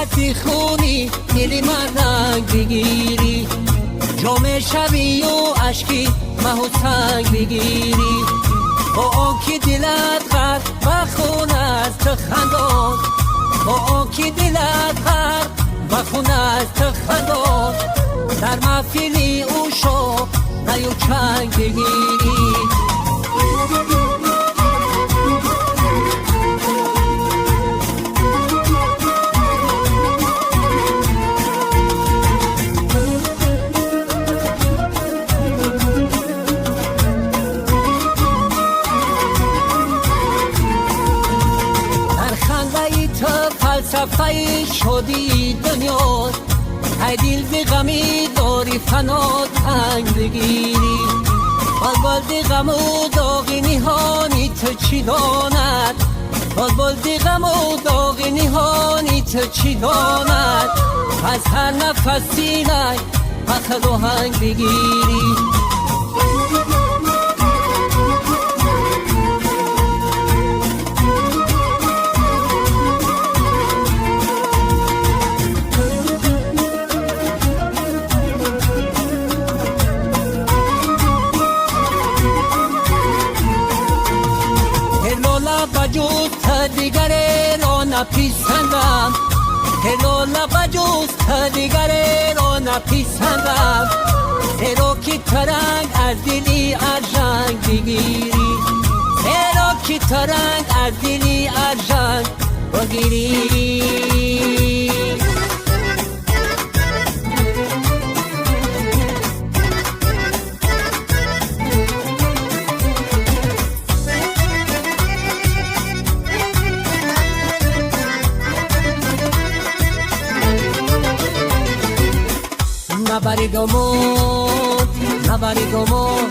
رفتی خونی دلی من رنگ بگیری، جام شوی و عشقی مهو سنگ بگیری، با آن که دلت غرق و خون از تو خندان، با آن که دلت غرق و خون از تو خندان، در محفلی او شو نیو چنگ بگیری. فلسفه شدی دنیا، ای دل به غمی داری فنا تنگ بگیری، بلبل دی غم و داغ نهانی تو چی داند، بلبل دی غم و داغ نهانی تو چی داند، از هر نفسی نی پخل و هنگ بگیری. بجوز تا دیگر را نپیسندم، هلالا بجوز تا دیگر را نپیسندم، زیرا که ترنگ از دلی ارژنگ بگیری، زیرا که ترنگ از دلی ارژنگ بگیری. نبری گمون نبری گمون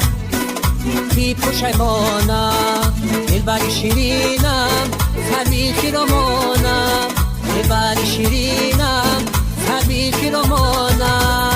بی پشیمانم، دلبری شیرینم سربی خیرمانم، دلبری شیرینم سربی خیرمانم.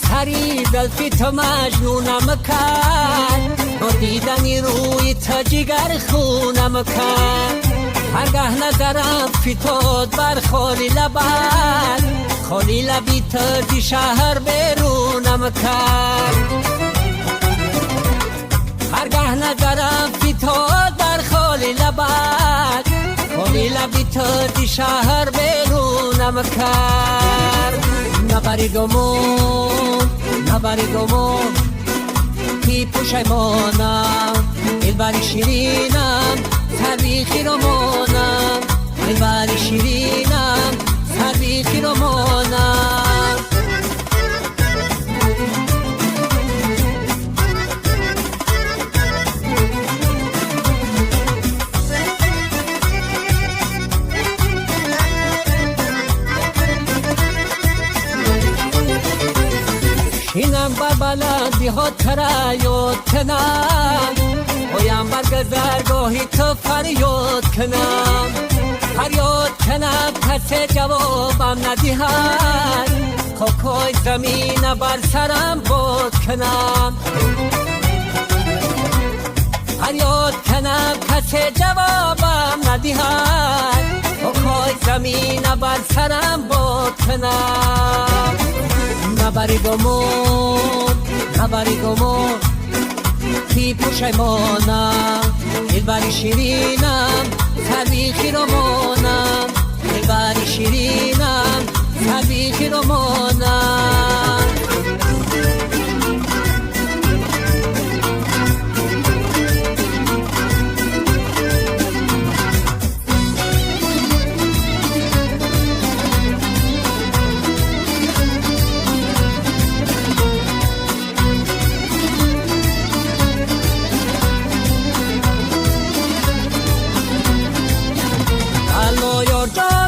سری زلفی تو مجنونم کرد، با دیدنی روی تو جگر خونم کرد، هرگاه نظرم فتاد بر خالی لبت، خالی لبی تو دی شهر بیرونم کرد، هرگاه نظرم فتاد بر خالی لبت، خالی لبی تو دی شهر بیرونم کرد. نبری گمون نبری گمون بی پشیمانم، دلبری شیرینم سربی خیرمانم، دلبری شیرینم سربی خیرمانم. اینم بر بلندی ها تریاد کنم، بایم بر گذرگاهی تو فریاد کنم، فریاد کنم کسی جوابم ندهد، خاکای زمین بر سرم باد کنم، فریاد کنم کسی جوابم ندهد، خاکای زمین بر سرم باد کنم. نبری گمون نبری گمون بی پشیمانم، دلبری شیرینم سربی خیرمانم، دلبری شیرینم سربی خیرمانم.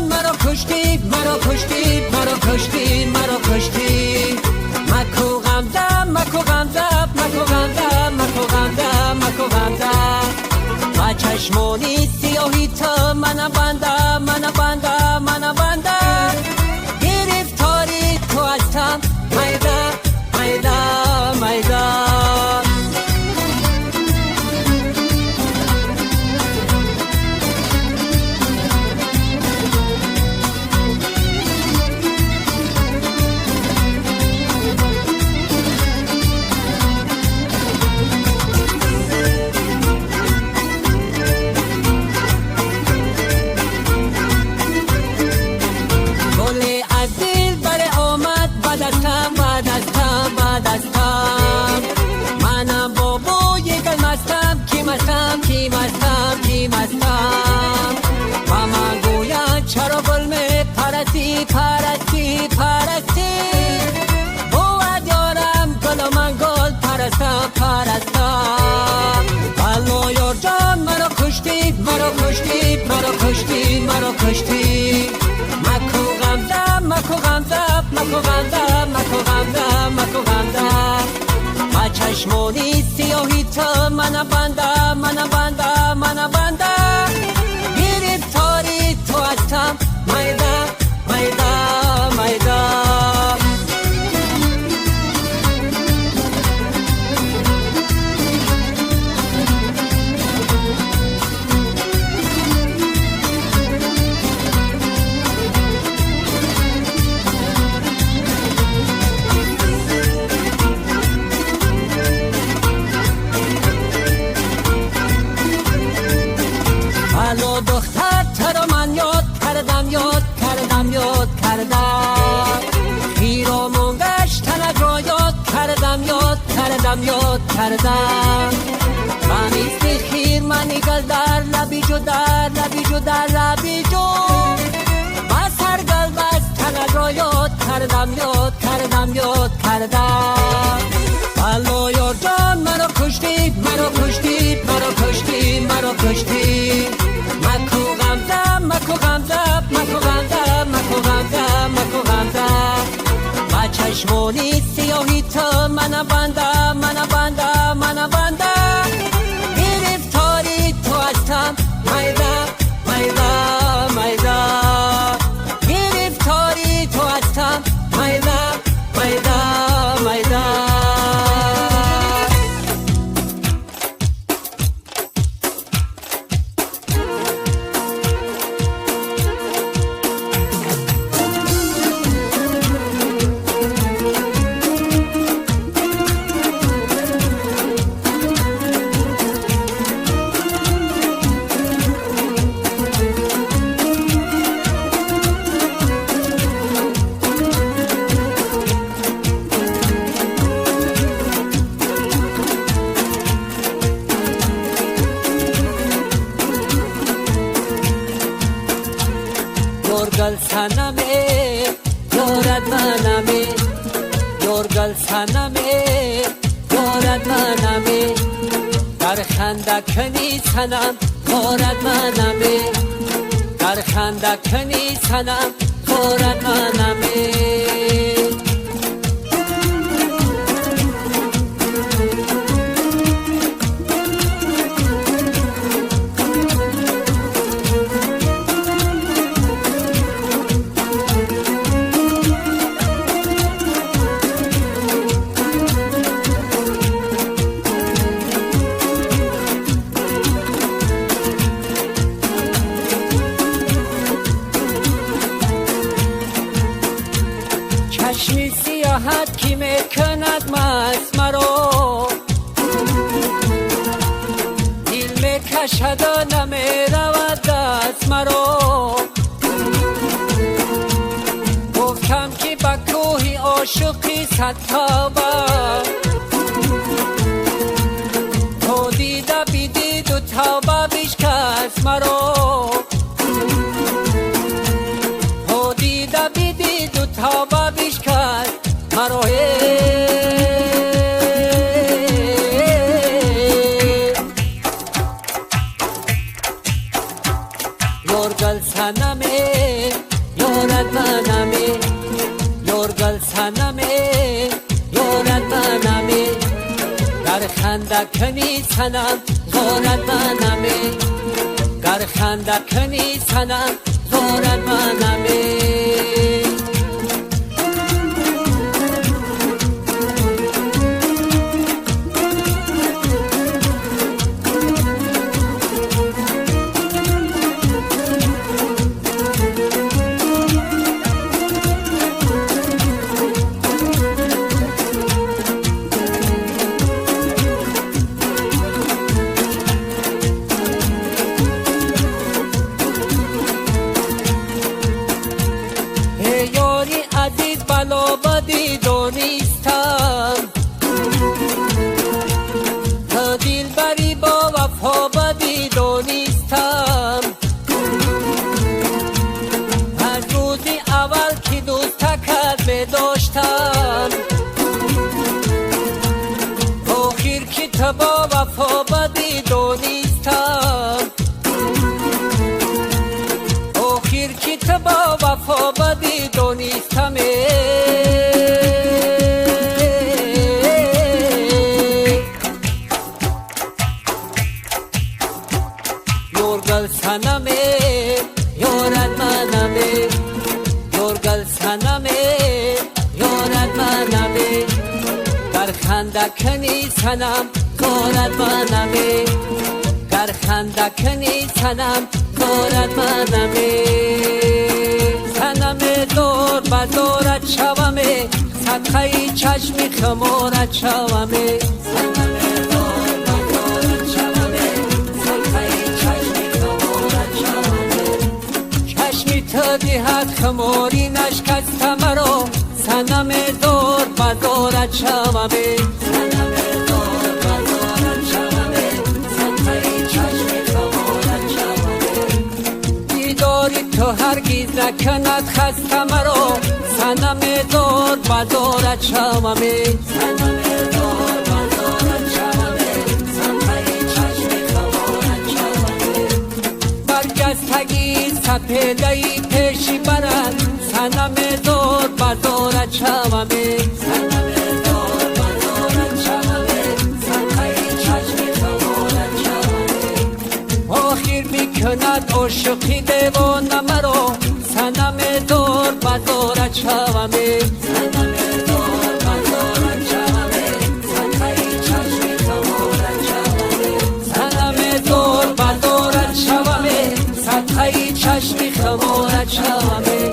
مرا کشتی مرا کشتی مرا کشتی، مکو غمزم مکو غمزم مکو غمزم مکو غمزم مکو غمزم، و چشمانی سیاهی تا منم بندم منم مستم کی مستم کی مستم و من گوید چرا گل می پرستی پرستی پرستی بود یارم گل و من گل پرستم پرستم بلو یار جان مرا کشتی مرا کشتی مرا کشتی مرا کشتی مکو غمزم مکو غمزم مکو غمزم مکو غمزم مکو غمزم با چشمانی سیاهی تو من بندم من بندم من بندم گرفتاری تو هستم میدم میدم میدم الو دختر ترا من یاد کردم یاد کردم یاد کردم خیرامون گشتن را یاد کردم یاد کردم یاد کردم من ایستی خیر من گل در لبی جو در لبی جو در لبی جو با سرگل بستن را یاد کردم یاد کردم یاد کردم الو یار جان مرا کشتی مرا کشتی مرا کشتی مرا کشتی مکو غمزم مکو غمزم مکو غمزم مکو غمزم مکو غمزم با چشمانی سیاهی تو من بندم من بندم من بندم گرفتاری تو هستم میدم میدم میدم گرفتاری تو هستم میدم میدم میدم یورگل سنمه یارد منمه یورگل سنمه یارد منمه در خندکنی سنم یارد منمه در خندکنی سنم یارد منمه چشمی سیاحت کی میکند مست مرا دل میکشد و نمیرود دست مرا گفتم که با کوهی عاشقی صد تابه تو دیده بیدید و توبه بیشکست مرا تو دیده بیدید و توبه بیشکست مرا یورگل سنمه یارد منمه یورگل سنمه یارد منمه در خندکنی سنم یارد منمه در خندکنی سنم یارد منمه وفا بدی دونیستم آخر که تو با وفا بدی دونیستم یورگل سنمه یارد منمه یورگل سنمه یارد منمه در خندکنی سنم کارد منمه در خندکنی سنم کارد منمه سنم دور بدارد شومه صدقه چشم خمارد شومه دیهت خماری نشکست مرا سنم دور بدارد شومه سنم دور بدارد شومه صدقه چشم خمارد شومه دیداری تو هرگیز نکند خست مرا سنم دور بدارد شومه سنم دور بدارد شومه صدقه چشم خمارد شومه برگستگی سپیده‌ای پیشی برد سنم دور بدارد شومه سنم دور بدارد شومه صدقه چشم خمارد شومه آخر میکند عاشقی دیوانه مرا سنم دور بدارد شومه سنم دور بدارد شومه صدقه چشم خمارد شومه سنم دور بدارد شومه صدقه چشم خمارد شومه